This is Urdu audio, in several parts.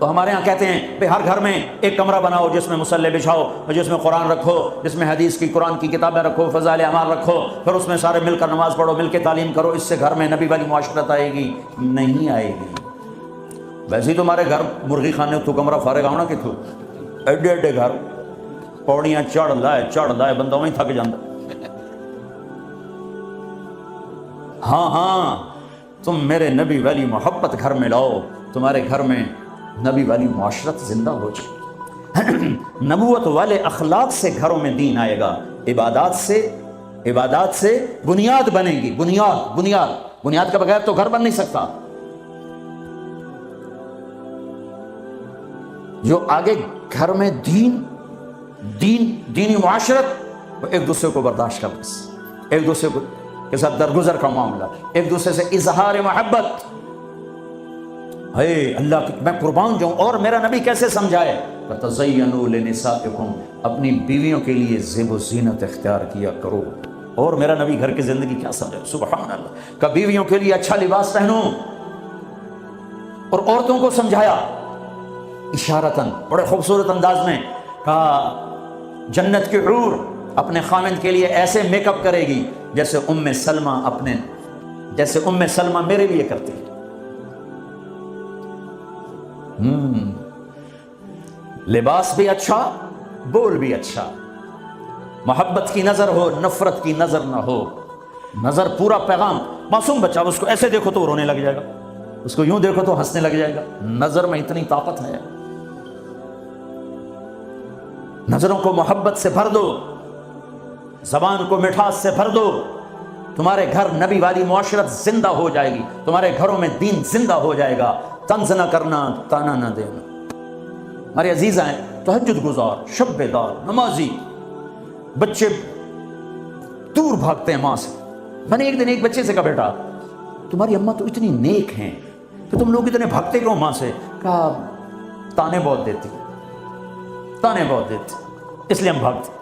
تو ہمارے ہاں کہتے ہیں کہ ہر گھر میں ایک کمرہ بناؤ جس میں مصلی بچھاؤ، جس میں قرآن رکھو، جس میں حدیث کی قرآن کی کتابیں رکھو، فضائل اعمال رکھو، پھر اس میں سارے مل کر نماز پڑھو، مل کے تعلیم کرو، اس سے گھر میں نبی والی معاشرت آئے گی؟ نہیں آئے گی۔ ویسے ہی تمہارے گھر مرغی خانے تو کمرہ فارغ آؤ نا کہ تو ایڈے ایڈے گھر پوڑیاں چڑھ لائے بندہ وہیں تھک جاندہ۔ ہاں تم میرے نبی والی محبت گھر میں لاؤ، تمہارے گھر میں نبی والی معاشرت زندہ ہو جائے۔ نبوت والے اخلاق سے گھروں میں دین آئے گا، عبادات سے بنیاد بنے گی، بنیاد کے بغیر تو گھر بن نہیں سکتا۔ جو آگے گھر میں دینی معاشرت، وہ ایک دوسرے کو برداشت کر، ایک دوسرے کو کے ساتھ درگزر کا معاملہ، ایک دوسرے سے اظہار محبت۔ اے اللہ میں قربان جاؤں، اور میرا نبی کیسے سمجھائے؟ فَتَزَيَّنُوا لِنِسَائِكُمْ، اپنی بیویوں کے لیے زیب و زینت اختیار کیا کرو۔ اور میرا نبی گھر کی زندگی کیا سمجھائے؟ سبحان اللہ، کہ بیویوں کے لیے اچھا لباس پہنو، اور عورتوں کو سمجھایا اشارتاً، بڑے خوبصورت انداز میں کہا جنت کی حور اپنے خامند کے لیے ایسے میک اپ کرے گی جیسے ام سلمہ میرے لیے کرتی ہے۔ لباس بھی اچھا، بول بھی اچھا، محبت کی نظر ہو، نفرت کی نظر نہ ہو، نظر پورا پیغام۔ معصوم بچہ اس کو ایسے دیکھو تو رونے لگ جائے گا، اس کو یوں دیکھو تو ہنسنے لگ جائے گا۔ نظر میں اتنی طاقت ہے، نظروں کو محبت سے بھر دو، زبان کو مٹھاس سے بھر دو، تمہارے گھر نبی والی معاشرت زندہ ہو جائے گی، تمہارے گھروں میں دین زندہ ہو جائے گا۔ طنز نہ کرنا، تانا نہ دینا۔ ہمارے عزیز ہیں تہجد گزار، شب بیدار، نمازی، بچے دور بھاگتے ہیں ماں سے۔ میں نے ایک دن ایک بچے سے کہا بیٹا تمہاری اماں تو اتنی نیک ہیں کہ تم لوگ اتنے بھاگتے کیوں ماں سے؟ کہا تانے بہت دیتی، اس لیے ہم بھاگتے۔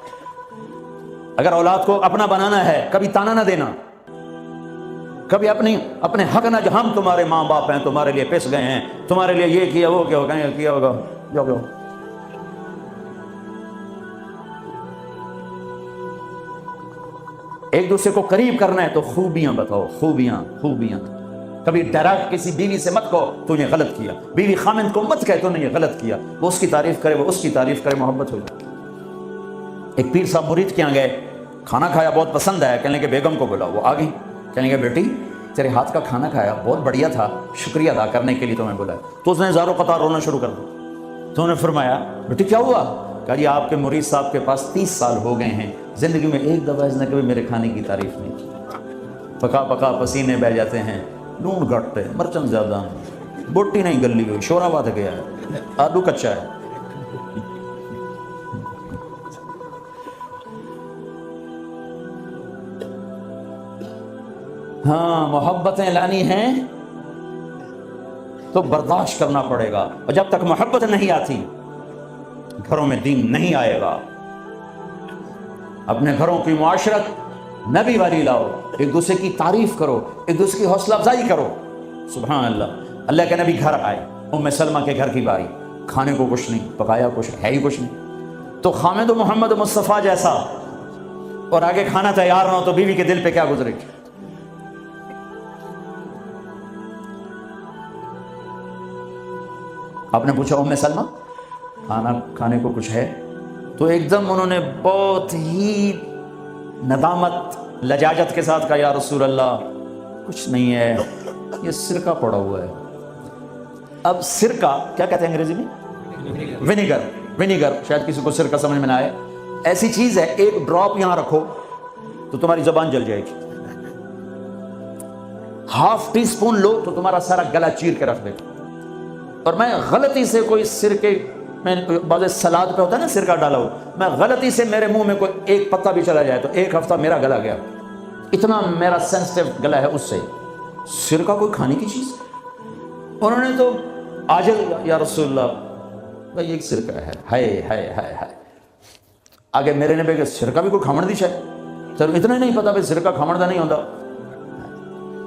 اگر اولاد کو اپنا بنانا ہے کبھی تانا نہ دینا، کبھی اپنے حق نہ، ہم تمہارے ماں باپ ہیں، تمہارے لیے پس گئے ہیں، تمہارے لیے یہ کیا وہ کیا ہوگا جو ایک دوسرے کو قریب کرنا ہے تو خوبیاں بتاؤ، خوبیاں۔ کبھی ڈائریکٹ کسی بیوی سے مت کہو تو نے غلط کیا، بیوی خامند کو مت کہے تو نے یہ غلط کیا، وہ اس کی تعریف کرے، وہ اس کی تعریف کرے، محبت ہو جائے۔ ایک پیر صاحب مرید کے یہاں گئے، کھانا کھایا، بہت پسند آیا، کہنے کے بیگم کو بولا، وہ آ گئی، کہنے کے بیٹی تیرے ہاتھ کا کھانا کھایا بہت بڑھیا تھا، شکریہ ادا کرنے کے لیے تمہیں بولا۔ تو اس نے زاروں قطار رونا شروع کر دیا۔ تو انہوں نے فرمایا بیٹی کیا ہوا؟ کہا جی آپ کے مرید صاحب کے پاس 30 سال ہو گئے ہیں، زندگی میں ایک دفعہ اس نے کبھی میرے کھانے کی تعریف نہیں کی۔ پکا پسینے بہ جاتے ہیں، نون گھٹ ہے، مرچن زیادہ، بوٹی نہیں گلی ہوئی، شورا بات گیا ہے، آلو کچا ہے۔ ہاں محبتیں لانی ہیں تو برداشت کرنا پڑے گا، اور جب تک محبت نہیں آتی گھروں میں دین نہیں آئے گا۔ اپنے گھروں کی معاشرت نبی والی لاؤ، ایک دوسرے کی تعریف کرو، ایک دوسرے کی حوصلہ افزائی کرو۔ سبحان اللہ، اللہ کے نبی گھر آئے، ام سلمہ کے گھر کی باری، کھانے کو کچھ نہیں، پکایا کچھ ہے ہی کچھ نہیں، تو خامد و محمد مصطفیٰ جیسا، اور آگے کھانا تیار نہ ہو تو بیوی کے دل پہ کیا گزرے گی؟ آپ نے پوچھا ام سلمہ کھانے کو کچھ ہے؟ تو ایک دم انہوں نے بہت ہی ندامت لجاجت کے ساتھ کہا یا رسول اللہ کچھ نہیں ہے، یہ سرکہ پڑا ہوا ہے۔ اب سرکہ کیا کہتے ہیں انگریزی میں؟ ونیگر، شاید کسی کو سرکہ سمجھ میں نہ آئے، ایسی چیز ہے ایک ڈراپ یہاں رکھو تو تمہاری زبان جل جائے گی، ½ ٹی اسپون لو تو تمہارا سارا گلا چیر کے رکھ دے۔ اور میں غلطی سے کوئی سرکے میں بعض سلاد پہ ہوتا ہے نا سرکہ ڈالا ہو، میں غلطی سے میرے منہ میں کوئی ایک پتا بھی چلا جائے تو 1 ہفتہ میرا گلا گیا، اتنا میرا سینسٹیو گلا ہے اس سے۔ سرکہ کوئی کھانے کی چیز؟ انہوں نے تو آجل یا رسول اللہ بھائی ایک سرکہ ہے، ہائے آگے میرے نے کہ سرکہ بھی کوئی کھامن دی شاید، سر اتنا ہی نہیں پتا بھائی سرکہ کھامن دا نہیں ہوتا۔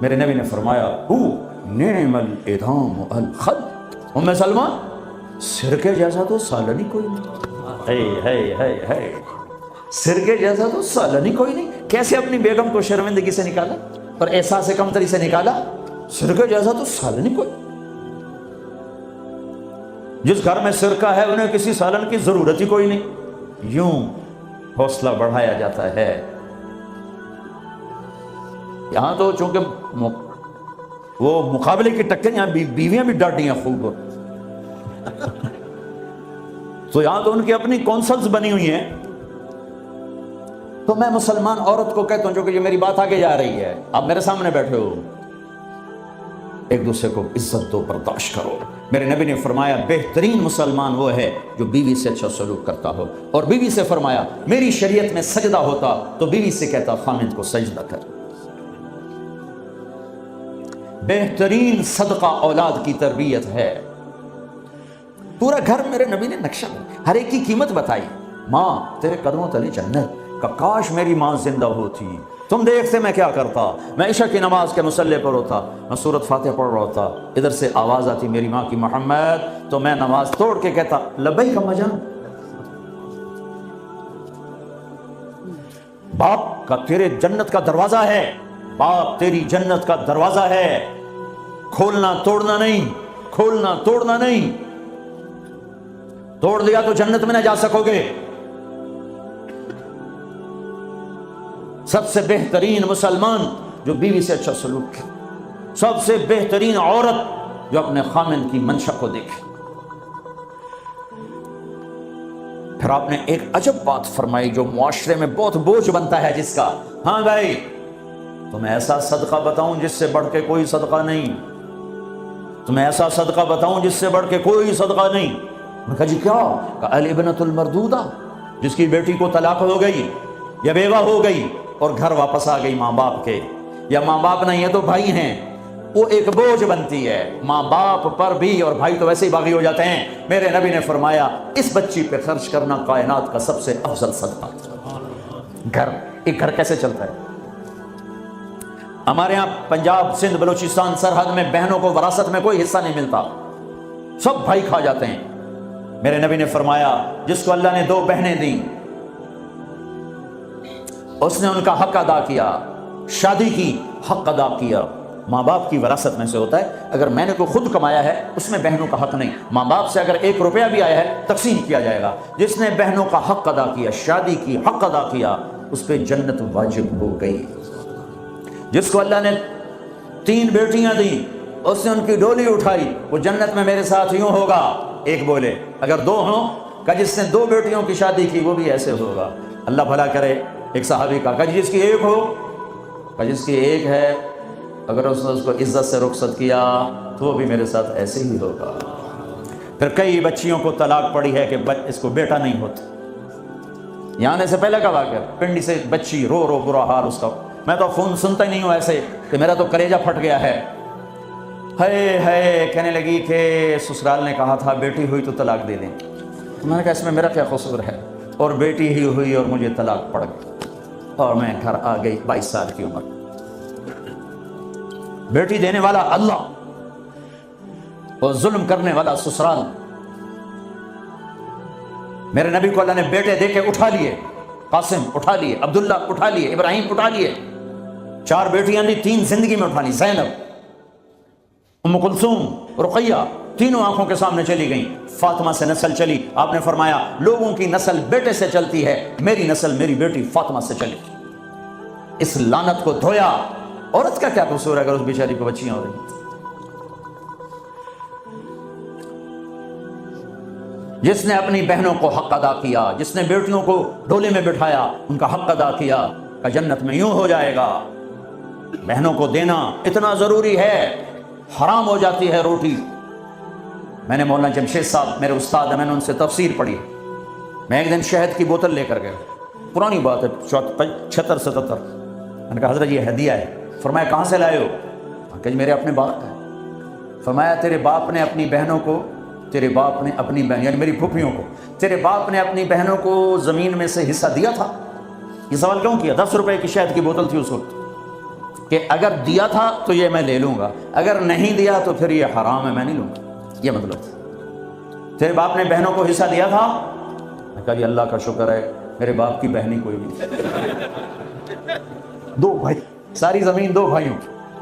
میرے نبی نے فرمایا نعم الادام الخل، ام سلمہ سرکے جیسا تو سالن ہی کوئی نہیں، ہے سرکے جیسا تو سالن ہی کوئی نہیں. کیسے اپنی بیگم کو شرمندگی سے نکالا اور احساس کمتری سے نکالا؟ سرکے جیسا تو سالن ہی کوئی. جس گھر میں سرکہ ہے انہیں کسی سالن کی ضرورت ہی کوئی نہیں. یوں حوصلہ بڑھایا جاتا ہے. یہاں تو چونکہ وہ مقابلے کی ٹکر، یہاں بیویاں بھی ڈاٹی ہیں خوب، تو یہاں تو ان کی اپنی کونسلز بنی ہوئی ہیں. تو میں مسلمان عورت کو کہتا ہوں، جو کہ یہ میری بات آگے جا رہی ہے، آپ میرے سامنے بیٹھے ہو، ایک دوسرے کو عزت دو، برداشت کرو. میرے نبی نے فرمایا بہترین مسلمان وہ ہے جو بیوی سے اچھا سلوک کرتا ہو. اور بیوی سے فرمایا میری شریعت میں سجدہ ہوتا تو بیوی سے کہتا خامند کو سجدہ کر. بہترین صدقہ اولاد کی تربیت ہے. پورا گھر میرے نبی نے نقشہ، ہر ایک کی قیمت بتائی. ماں تیرے قدموں تلے جنت، کاش میری ماں زندہ ہوتی، تم دیکھتے میں کیا کرتا. میں عشاء کی نماز کے مصلی پر ہوتا، میں سورۃ فاتحہ پڑھ رہا ہوتا، ادھر سے آواز آتی میری ماں کی محمد، تو میں نماز توڑ کے کہتا لبیک اماں جان. باپ کا تیرے جنت کا دروازہ ہے، باپ تیری جنت کا دروازہ ہے، کھولنا توڑنا نہیں، کھولنا توڑنا نہیں. توڑ دیا تو جنت میں نہ جا سکو گے. سب سے بہترین مسلمان جو بیوی سے اچھا سلوک کرے، سب سے بہترین عورت جو اپنے خامند کی منشا کو دیکھے. پھر آپ نے ایک عجب بات فرمائی جو معاشرے میں بہت بوجھ بنتا ہے جس کا، ہاں بھائی تمہیں ایسا صدقہ بتاؤں جس سے بڑھ کے کوئی صدقہ نہیں، تمہیں ایسا صدقہ بتاؤں جس سے بڑھ کے کوئی صدقہ نہیں. میں نے کہا جی کیا؟ کہ الابنۃ المردودہ، جس کی بیٹی کو طلاق ہو گئی یا بیوہ ہو گئی اور گھر واپس آ گئی ماں باپ کے، یا ماں باپ نہیں ہے تو بھائی ہیں، وہ ایک بوجھ بنتی ہے ماں باپ پر بھی، اور بھائی تو ویسے ہی باغی ہو جاتے ہیں. میرے نبی نے فرمایا اس بچی پہ خرچ کرنا کائنات کا سب سے افضل صدقہ. گھر، ایک گھر کیسے چلتا ہے؟ ہمارے ہاں پنجاب سندھ بلوچستان سرحد میں بہنوں کو وراثت میں کوئی حصہ نہیں ملتا، سب بھائی کھا جاتے ہیں. میرے نبی نے فرمایا جس کو اللہ نے 2 بہنیں دیں اس نے ان کا حق ادا کیا، شادی کی حق ادا کیا. ماں باپ کی وراثت میں سے ہوتا ہے، اگر میں نے کوئی خود کمایا ہے اس میں بہنوں کا حق نہیں. ماں باپ سے اگر 1 روپیہ بھی آیا ہے تقسیم کیا جائے گا. جس نے بہنوں کا حق ادا کیا، شادی کی حق ادا کیا، اس پہ جنت واجب ہو گئی. جس کو اللہ نے 3 بیٹیاں دیں اس نے ان کی ڈولی اٹھائی، وہ جنت میں میرے ساتھ یوں ہوگا. ایک بولے اگر 2 ہوں، کہ جس نے 2 بیٹیوں کی شادی کی وہ بھی ایسے ہوگا. اللہ بھلا کرے. ایک صحابی کا کہ جس کی 1 ہو، کہ جس کی 1 ہے، اگر اس نے اس کو عزت سے رخصت کیا تو وہ بھی میرے ساتھ ایسے ہی ہوگا. پھر کئی بچیوں کو طلاق پڑی ہے کہ اس کو بیٹا نہیں ہوتا. یہاں آنے سے پہلے کا واقعہ، پنڈی سے بچی رو رو برا حال اس کا. میں تو فون سنتا ہی نہیں ہوں ایسے کہ میرا تو کلیجہ پھٹ گیا ہے. ہے کہنے لگی کہ سسرال نے کہا تھا بیٹی ہوئی تو طلاق دے دیں. میں نے کہا اس میں میرا کیا قصور ہے، اور بیٹی ہی ہوئی اور مجھے طلاق پڑ گئی اور میں گھر آ گئی 22 سال کی عمر. بیٹی دینے والا اللہ اور ظلم کرنے والا سسرال. میرے نبی کو اللہ نے بیٹے دے کے اٹھا لیے. قاسم اٹھا لیے، عبداللہ اٹھا لیے، ابراہیم اٹھا لیے. 4 بیٹیاں دی، 3 زندگی میں اٹھا لی. زینب، ام کلثوم، رقیہ، تینوں آنکھوں کے سامنے چلی گئیں. فاطمہ سے نسل چلی. آپ نے فرمایا لوگوں کی نسل بیٹے سے چلتی ہے، میری نسل میری بیٹی فاطمہ سے چلی. اس لعنت کو دھویا. عورت کا کیا قصور ہے اگر اس بیچاری کو بچیاں ہو رہی؟ جس نے اپنی بہنوں کو حق ادا کیا، جس نے بیٹیوں کو ڈولے میں بٹھایا، ان کا حق ادا کیا، کہ جنت میں یوں ہو جائے گا. بہنوں کو دینا اتنا ضروری ہے، حرام ہو جاتی ہے روٹی. میں نے مولانا جمشید صاحب میرے استاد ہیں، میں نے ان سے تفسیر پڑھی. میں ایک دن شہد کی بوتل لے کر گیا، پرانی بات ہے 76-77. میں نے کہا حضرت یہ ہدیہ ہے. فرمایا کہاں سے لائے ہو؟ کہ میرے اپنے باپ کا ہے. فرمایا تیرے باپ نے اپنی بہنوں کو، تیرے باپ نے اپنی بہن یعنی میری پھوپھیوں کو، تیرے باپ نے اپنی بہنوں کو زمین میں سے حصہ دیا تھا؟ یہ سوال کیوں کیا؟ 10 روپے کی شہد کی بوتل تھی اس وقت، کہ اگر دیا تھا تو یہ میں لے لوں گا، اگر نہیں دیا تو پھر یہ حرام ہے میں نہیں لوں گا. یہ مطلب تیرے باپ نے بہنوں کو حصہ دیا تھا؟ میں کہا جی اللہ کا شکر ہے میرے باپ کی بہن ہی کوئی نہیں، 2 بھائی، ساری زمین 2 بھائیوں،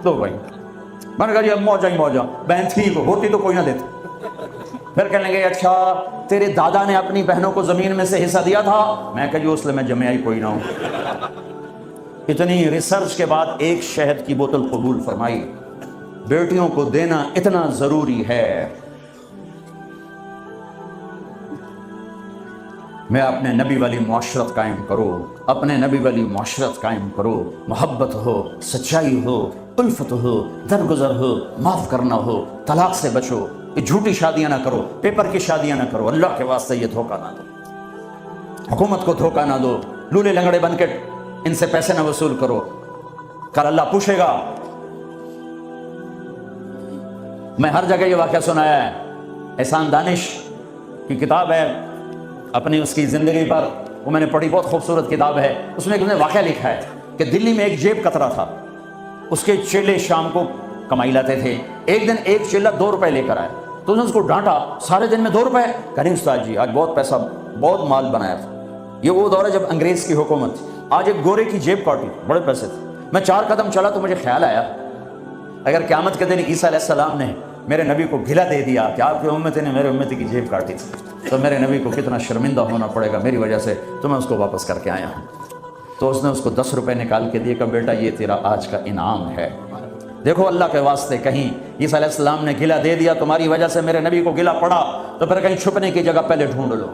2 بھائی۔ میں نے کہا جی اب موجہ ہی موجہ، بہن تھی کو ہوتی تو کوئی نہ دیتی۔ پھر کہنے لگے اچھا تیرے دادا نے اپنی بہنوں کو زمین میں سے حصہ دیا تھا؟ میں کہا جی اس لیے میں جمعہ ہی کوئی نہ ہوں۔ اتنی ریسرچ کے بعد ایک شہد کی بوتل قبول فرمائی۔ بیٹیوں کو دینا اتنا ضروری ہے۔ میں اپنے نبی والی معاشرت قائم کرو، اپنے نبی والی معاشرت قائم کرو، محبت ہو، سچائی ہو، الفت ہو، درگزر ہو، معاف کرنا ہو، طلاق سے بچو، یہ جھوٹی شادیاں نہ کرو، پیپر کی شادیاں نہ کرو، اللہ کے واسطے یہ دھوکہ نہ دو، حکومت کو دھوکہ نہ دو، لولے لنگڑے بن کے ان سے پیسے نہ وصول کرو، کل اللہ پوچھے گا۔ میں ہر جگہ یہ واقعہ سنایا ہے، احسان دانش کی کتاب ہے اپنی اس کی زندگی پر، وہ میں نے پڑھی، بہت خوبصورت کتاب ہے۔ اس میں ایک نے واقعہ لکھا ہے کہ دلی میں ایک جیب کترا تھا، اس کے چیلے شام کو کمائی لاتے تھے۔ ایک دن ایک چیلا 2 روپے لے کر آئے تو انہوں نے اس کو ڈانٹا، سارے دن میں 2 روپے؟ کہا نہیں استاد جی آج بہت پیسہ، بہت مال بنایا تھا۔ یہ وہ دور ہے جب انگریز کی حکومت تھی۔ آج ایک گورے کی جیب کاٹی، بڑے پیسے تھے۔ میں 4 قدم چلا تو مجھے خیال آیا اگر قیامت کے دن عیسیٰ علیہ السلام نے میرے نبی کو گھلا دے دیا کہ آپ کی امت نے میرے امتی کی جیب کاٹی تھی، تو میرے نبی کو کتنا شرمندہ ہونا پڑے گا میری وجہ سے، تو میں اس کو واپس کر کے آیا ہوں۔ تو اس نے اس کو 10 روپے نکال کے دیے کہ بیٹا یہ تیرا آج کا انعام ہے۔ دیکھو اللہ کے واسطے کہیں عیسیٰ علیہ السلام نے گلا دے دیا تمہاری وجہ سے میرے نبی کو گلا پڑا تو پھر کہیں چھپنے کی جگہ پہلے ڈھونڈ لو۔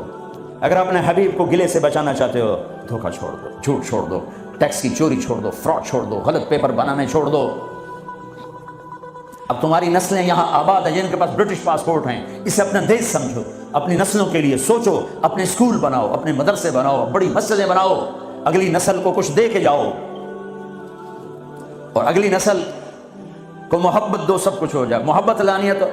اگر اپنے حبیب کو گلے سے بچانا چاہتے ہو، دھوکہ چھوڑ دو، جھوٹ چھوڑ دو، ٹیکس کی چوری چھوڑ دو، فراڈ چھوڑ دو، غلط پیپر بنانے چھوڑ دو۔ اب تمہاری نسلیں یہاں آباد ہیں جن کے پاس برٹش پاسپورٹ ہیں، اسے اپنا دیش سمجھو، اپنی نسلوں کے لیے سوچو، اپنے اسکول بناؤ، اپنے مدرسے بناؤ، بڑی مسجدیں بناؤ، اگلی نسل کو کچھ دے کے جاؤ، اور اگلی نسل کو محبت دو، سب کچھ ہو جائے۔ محبت لانی ہے تو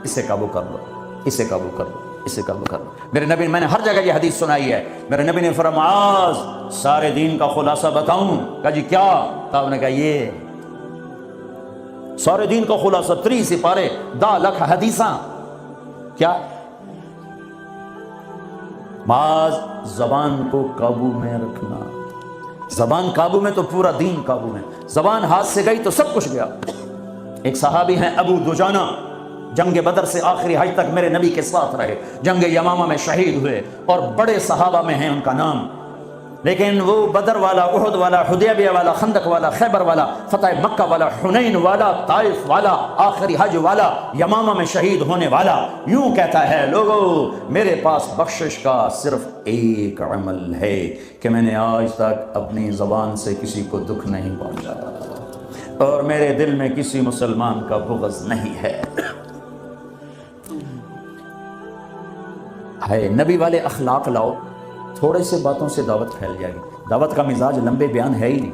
اسے قابو کر لو، اسے قابو کر لو، اسے قابو کر لو۔ میرے نبی، میں نے ہر جگہ یہ حدیث سنائی ہے، میرے نبی نے فرمایا معاذ سارے دین کا خلاصہ بتاؤں؟ کہا جی کیا؟ آپ نے کہا یہ سارے دین کا خلاصہ 3 سپارے 10 لکھ حدیثاں۔ کیا؟ معاذ زبان کو قابو میں رکھنا، زبان قابو میں تو پورا دین قابو میں، زبان ہاتھ سے گئی تو سب کچھ گیا۔ ایک صحابی ہیں ابو دجانہ، جنگ بدر سے آخری حج تک میرے نبی کے ساتھ رہے، جنگ یمامہ میں شہید ہوئے اور بڑے صحابہ میں ہیں ان کا نام، لیکن وہ بدر والا، احد والا، حدیبیہ والا، خندق والا، خیبر والا، فتح مکہ والا، حنین والا، طائف والا، آخری حج والا، یمامہ میں شہید ہونے والا یوں کہتا ہے لوگوں میرے پاس بخشش کا صرف ایک عمل ہے کہ میں نے آج تک اپنی زبان سے کسی کو دکھ نہیں پہنچایا اور میرے دل میں کسی مسلمان کا بغض نہیں ہے۔ ہے نبی والے اخلاق لاؤ، تھوڑے سے باتوں سے دعوت پھیل جائے گی۔ دعوت کا مزاج لمبے بیان ہے ہی نہیں،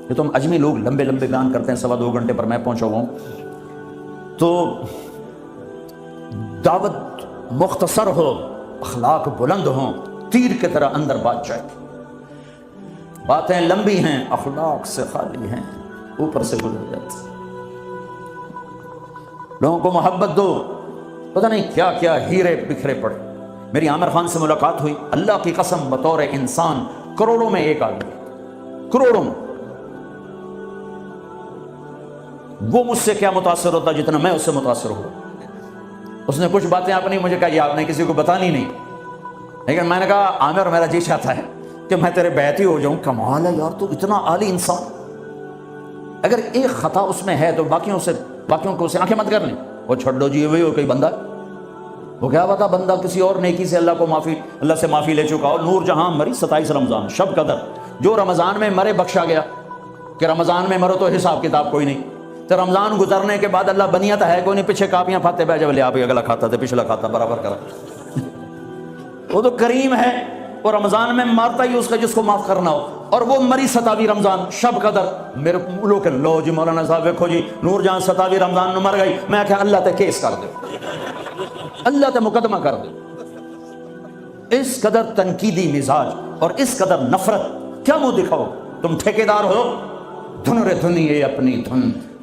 یہ تو ہم اجمی لوگ لمبے لمبے بیان کرتے ہیں، 2.25 گھنٹے پر میں پہنچا ہوا ہوں۔ تو دعوت مختصر ہو، اخلاق بلند ہوں، تیر کی طرح اندر بات جائے، باتیں لمبی ہیں، اخلاق سے خالی ہیں، اوپر سے گزر جاتی۔ لوگوں کو محبت دو، پتہ نہیں کیا کیا ہیرے بکھرے پڑے۔ میری عامر خان سے ملاقات ہوئی، اللہ کی قسم بطور انسان کروڑوں میں ایک آدمی، کروڑوں میں، وہ مجھ سے کیا متاثر ہوتا جتنا میں اس سے متاثر ہوا۔ اس نے کچھ باتیں اپنی مجھے کہا یہ آپ نے کسی کو بتانی نہیں، لیکن میں نے کہا عامر میرا جی چاہتا ہے کہ میں تیرے بیعتی ہو جاؤں۔ کمال ہے یار، تو اتنا عالی انسان، اگر ایک خطا اس میں ہے تو باقیوں کو اسے آنکھیں مت کر لیں، وہ چھوڑ دو جی وہی ہو کوئی بندہ، وہ کیا پتا بندہ کسی اور نیکی سے اللہ سے معافی لے چکا ہو۔ نور جہاں مری 27 رمضان شب قدر، جو رمضان میں مرے بخشا گیا، کہ رمضان میں مرو تو حساب کتاب کوئی نہیں، تو رمضان گزرنے کے بعد اللہ بنیات ہے کوئی نہیں، پیچھے کاپیاں پھاتے بہ جب لے آپ اگلا کھاتا تھا پچھلا کھاتا برابر کرا۔ وہ تو کریم ہے، وہ رمضان میں مارتا ہی اس کا جس کو معاف کرنا ہو، اور وہ مری 27 رمضان شب قدر۔ میرے لوگ کہ لو جی مولانا صاحب دیکھو جی نور جہاں 27 رمضان نو مر گئی، میں کہ اللہ تے کیس کر دو، اللہ تے مقدمہ کر دو۔ اس قدر تنقیدی مزاج اور اس قدر نفرت، کیا منہ دکھاؤ؟ تم ٹھیکیدار ہو، دھن رے دھنیے اپنی دھن،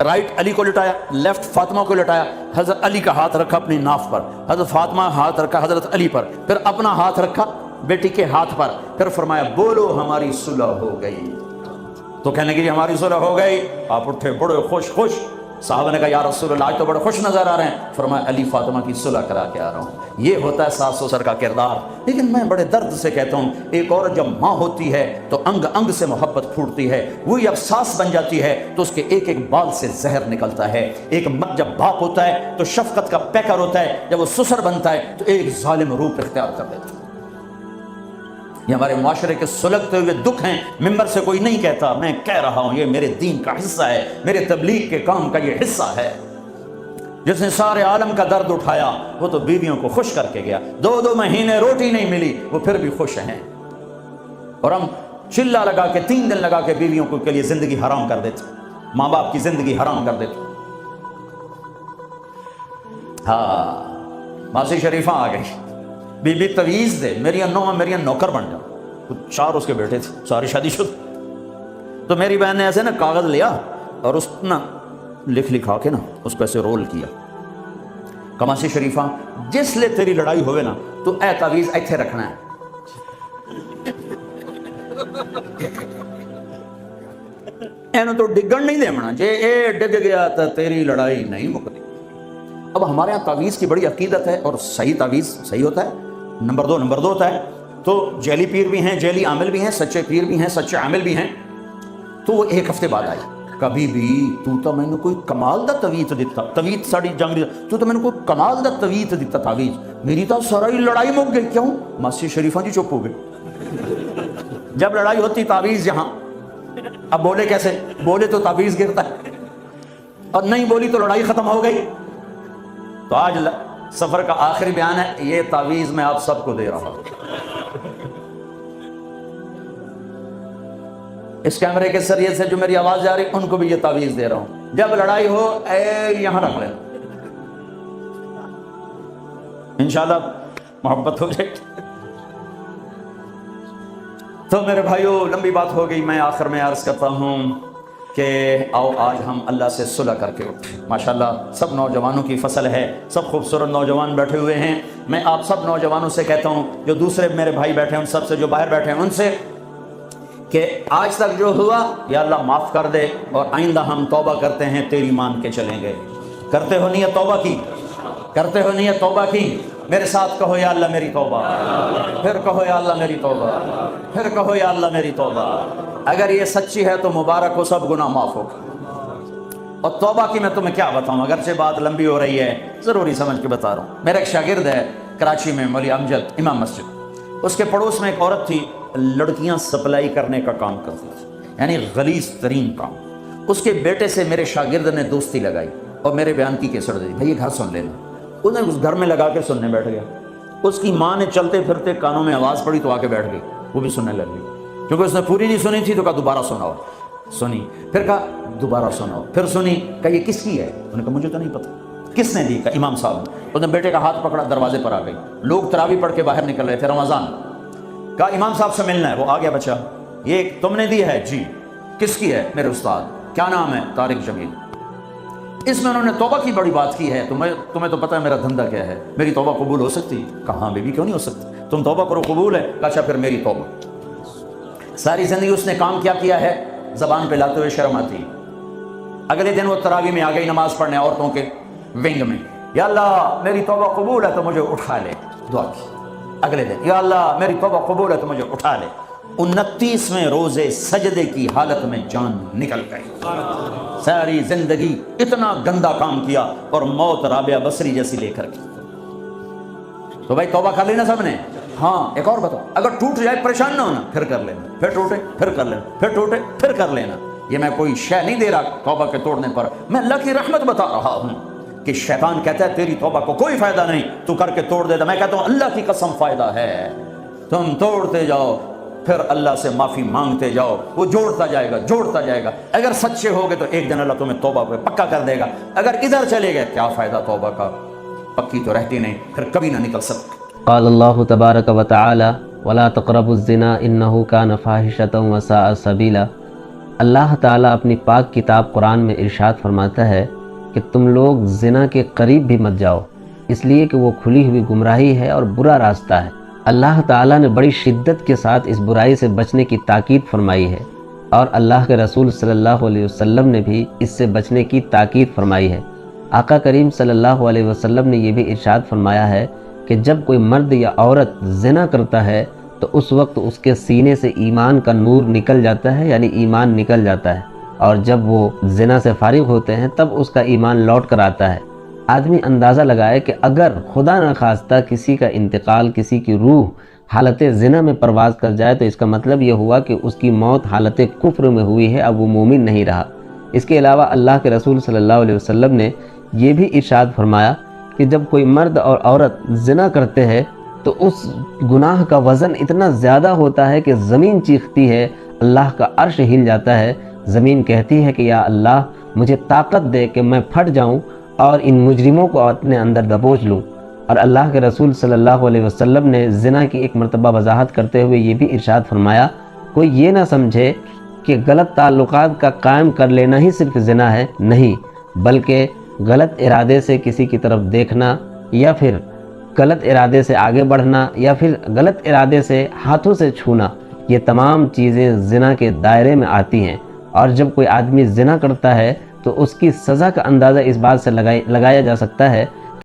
رائٹ علی کو لٹایا، لیفٹ فاطمہ کو لٹایا، حضرت علی کا ہاتھ رکھا اپنی ناف پر، حضرت فاطمہ ہاتھ رکھا حضرت علی پر، پھر اپنا ہاتھ رکھا بیٹی کے ہاتھ پر، پھر فرمایا بولو ہماری صلح ہو گئی۔ تو کہنے کے لیے ہماری صلح ہو گئی، آپ اٹھے بڑے خوش۔ صحابہ نے کہا یا رسول اللہ آج تو بڑے خوش نظر آ رہے ہیں۔ فرمایا علی فاطمہ کی صلح کرا کے آ رہا ہوں۔ یہ ہوتا ہے ساس سسر کا کردار۔ لیکن میں بڑے درد سے کہتا ہوں، ایک عورت جب ماں ہوتی ہے تو انگ انگ سے محبت پھوٹتی ہے، وہی اب ساس بن جاتی ہے تو اس کے ایک ایک بال سے زہر نکلتا ہے۔ ایک مرد جب باپ ہوتا ہے تو شفقت کا پیکر ہوتا ہے، جب وہ سسر بنتا ہے تو ایک ظالم روپ اختیار کر لیتا ہے۔ یہ ہمارے معاشرے کے سلگتے ہوئے دکھ ہیں، ممبر سے کوئی نہیں کہتا، میں کہہ رہا ہوں، یہ میرے دین کا حصہ ہے، میرے تبلیغ کے کام کا یہ حصہ ہے۔ جس نے سارے عالم کا درد اٹھایا وہ تو بیویوں کو خوش کر کے گیا، 2 مہینے روٹی نہیں ملی وہ پھر بھی خوش ہیں، اور ہم چلا لگا کے 3 دن لگا کے بیویوں کو کے لیے زندگی حرام کر دیتے، ماں باپ کی زندگی حرام کر دیتے۔ ہاں ماسی شریفہ آ گئی، بی بی تویز دے، میری نوکر بن جا۔ 4 اس کے بیٹے تھے، ساری شادی شدہ۔ تو میری بہن نے ایسے نا کاغذ لیا اور اس نا لکھا کے نا اس پہ سے رول کیا، کماسی شریفہ جس لے تیری لڑائی ہوئے نا تو اے تعویذ ایتھے رکھنا ہے۔ اینو تو ڈگن نہیں دیمنا، جے اے ڈگ گیا تو تیری لڑائی نہیں مکتی۔ اب ہمارے یہاں تعویذ کی بڑی عقیدت ہے، اور صحیح تعویذ صحیح ہوتا ہے، نمبر 2 ہوتا ہے۔ تو جیلی پیر بھی ہیں، جیلی عامل بھی ہیں، سچے پیر بھی ہیں، سچے عامل بھی ہیں۔ تو وہ 1 ہفتے بعد آئی، کبھی بھی تو میں نے کوئی کمال دا تویت دیتا، تویت ساڑی جنگ دی، تو میں نے کوئی کمال دا تویت دیتا تعویذ، میری تو ساری لڑائی مک گئی۔ کیوں؟ ماسی شریفہ جی چپ ہو گئے۔ جب لڑائی ہوتی تعویذ یہاں، اب بولے کیسے؟ بولے تو تعویذ گرتا ہے، اور نہیں بولی تو لڑائی ختم ہو گئی۔ تو آج سفر کا آخری بیان ہے، یہ تعویذ میں آپ سب کو دے رہا ہوں۔ اس کیمرے کے ذریعے سے جو میری آواز جا رہی ان کو بھی یہ تعویذ دے رہا ہوں، جب لڑائی ہو اے یہاں رکھ لینا، انشاءاللہ محبت ہو جائے۔ تو میرے بھائیو لمبی بات ہو گئی، میں آخر میں عرض کرتا ہوں کہ آؤ آج ہم اللہ سے صلح کر کے اٹھیں۔ ماشاءاللہ سب نوجوانوں کی فصل ہے، سب خوبصورت نوجوان بیٹھے ہوئے ہیں۔ میں آپ سب نوجوانوں سے کہتا ہوں، جو دوسرے میرے بھائی بیٹھے ہیں ان سب سے، جو باہر بیٹھے ہیں ان سے، کہ آج تک جو ہوا یا اللہ معاف کر دے، اور آئندہ ہم توبہ کرتے ہیں، تیری مان کے چلیں گے۔ کرتے ہو نیت توبہ کی؟ کرتے ہو نیت توبہ کی؟ میرے ساتھ کہو یا اللہ میری توبہ، پھر کہو یا اللہ میری توبہ، پھر کہو یا اللہ میری توبہ۔ اگر یہ سچی ہے تو مبارک ہو، سب گناہ معاف ہو۔ اور توبہ کی میں تمہیں کیا بتاؤں، اگرچہ بات لمبی ہو رہی ہے، ضروری سمجھ کے بتا رہا ہوں۔ میرا ایک شاگرد ہے کراچی میں، مولوی امجد امام مسجد، اس کے پڑوس میں ایک عورت تھی، لڑکیاں سپلائی کرنے کا کام کرتی تھی، یعنی غلیظ ترین کام۔ اس کے بیٹے سے میرے شاگرد نے دوستی لگائی اور میرے بیان کی کیسٹ دی، بھائی یہ گھر سن لینا۔ انہیں اس گھر میں لگا کے سننے بیٹھ گیا۔ اس کی ماں نے چلتے پھرتے کانوں میں آواز پڑی تو آ کے بیٹھ گئی، وہ بھی سننے لگ گئی، کیونکہ اس نے پوری نہیں سنی تھی تو کہا دوبارہ سناؤ، سنی، پھر کہا دوبارہ سناؤ، پھر سنی، کہا یہ کس کی ہے؟ انہوں نے کہا مجھے تو نہیں پتہ کس نے دی، کہا امام صاحب نے۔ اس نے بیٹے کا ہاتھ پکڑا، دروازے پر آ گئی، لوگ تراویح پڑھ کے باہر نکل رہے تھے، رمضان۔ کہا امام صاحب سے ملنا ہے، وہ آ گیا بچہ، یہ تم نے دی ہے؟ جی۔ کس کی ہے؟ میرے استاد۔ کیا نام ہے؟ طارق جمیل۔ اس میں انہوں نے توبہ کی بڑی بات کی ہے، تمہیں تو پتہ ہے میرا دھندا کیا ہے، میری توبہ قبول ہو سکتی؟ کہاں بیوی کیوں نہیں ہو سکتی، تم توبہ کرو قبول ہے۔ کہا اچھا پھر میری توبہ۔ ساری زندگی اس نے کام کیا ہے، زبان پہ لاتے ہوئے شرم آتی۔ اگلے دن وہ تراویح میں آ گئی نماز پڑھنے عورتوں کے ونگ میں، یا اللہ میری توبہ قبول ہے تو مجھے اٹھا لے، دعا کی۔ اگلے دن یا اللہ میری توبہ قبول ہے تو مجھے اٹھا لے۔ 29ویں روزے سجدے کی حالت میں جان نکل گئی۔ ساری زندگی اتنا گندا کام کیا اور موت رابعہ بصری جیسی لے کر کی۔ تو بھائی توبہ کر لینا سب نے۔ ہاں ایک اور بتاؤ، اگر ٹوٹ جائے پریشان نہ ہونا، پھر کر لینا، پھر ٹوٹے پھر کر لینا، پھر ٹوٹے پھر کر لینا۔ یہ میں کوئی شے نہیں دے رہا توبہ کے توڑنے پر، میں اللہ کی رحمت بتا رہا ہوں کہ شیطان کہتا ہے تیری توبہ کو کوئی فائدہ نہیں، تو کر کے توڑ دیتا۔ میں کہتا ہوں اللہ کی قسم فائدہ ہے، تم توڑتے جاؤ، پھر اللہ سے معافی مانگتے جاؤ، وہ جوڑتا جائے گا جوڑتا جائے گا۔ اگر سچے ہوگے تو ایک دن اللہ تمہیں توبہ پہ پکا کر دے گا، اگر ادھر چلے گئے کیا فائدہ توبہ کا، پکی تو رہتی نہیں، پھر کبھی نہ نکل سکتے۔ قال اللہ تبارک و تعالی ولا تقربوا الزنا انه كان فاحشة وساء سبیلا۔ اللہ تعالیٰ اپنی پاک کتاب قرآن میں ارشاد فرماتا ہے کہ تم لوگ زنا کے قریب بھی مت جاؤ، اس لیے کہ وہ کھلی ہوئی گمراہی ہے اور برا راستہ ہے۔ اللہ تعالیٰ نے بڑی شدت کے ساتھ اس برائی سے بچنے کی تاکید فرمائی ہے، اور اللہ کے رسول صلی اللہ علیہ وسلم نے بھی اس سے بچنے کی تاکید فرمائی ہے۔ آقا کریم صلی اللہ علیہ وسلم نے یہ بھی ارشاد فرمایا ہے کہ جب کوئی مرد یا عورت زنا کرتا ہے تو اس وقت اس کے سینے سے ایمان کا نور نکل جاتا ہے، یعنی ایمان نکل جاتا ہے، اور جب وہ زنا سے فارغ ہوتے ہیں تب اس کا ایمان لوٹ کر آتا ہے۔ آدمی اندازہ لگائے کہ اگر خدا نخواستہ کسی کا انتقال، کسی کی روح حالت زنا میں پرواز کر جائے تو اس کا مطلب یہ ہوا کہ اس کی موت حالت کفر میں ہوئی ہے، اب وہ مومن نہیں رہا۔ اس کے علاوہ اللہ کے رسول صلی اللہ علیہ وسلم نے یہ بھی ارشاد فرمایا کہ جب کوئی مرد اور عورت زنا کرتے ہیں تو اس گناہ کا وزن اتنا زیادہ ہوتا ہے کہ زمین چیختی ہے، اللہ کا عرش ہل جاتا ہے، زمین کہتی ہے کہ یا اللہ مجھے طاقت دے کہ میں پھٹ جاؤں اور ان مجرموں کو اپنے اندر دبوچ لوں۔ اور اللہ کے رسول صلی اللہ علیہ وسلم نے زنا کی ایک مرتبہ وضاحت کرتے ہوئے یہ بھی ارشاد فرمایا، کوئی یہ نہ سمجھے کہ غلط تعلقات کا قائم کر لینا ہی صرف زنا ہے، نہیں، بلکہ غلط ارادے سے کسی کی طرف دیکھنا، یا پھر غلط ارادے سے آگے بڑھنا، یا پھر غلط ارادے سے ہاتھوں سے چھونا، یہ تمام چیزیں زنا کے دائرے میں آتی ہیں۔ اور جب کوئی آدمی زنا کرتا ہے تو اس کی سزا کا اندازہ اس بات سے لگایا جا سکتا ہے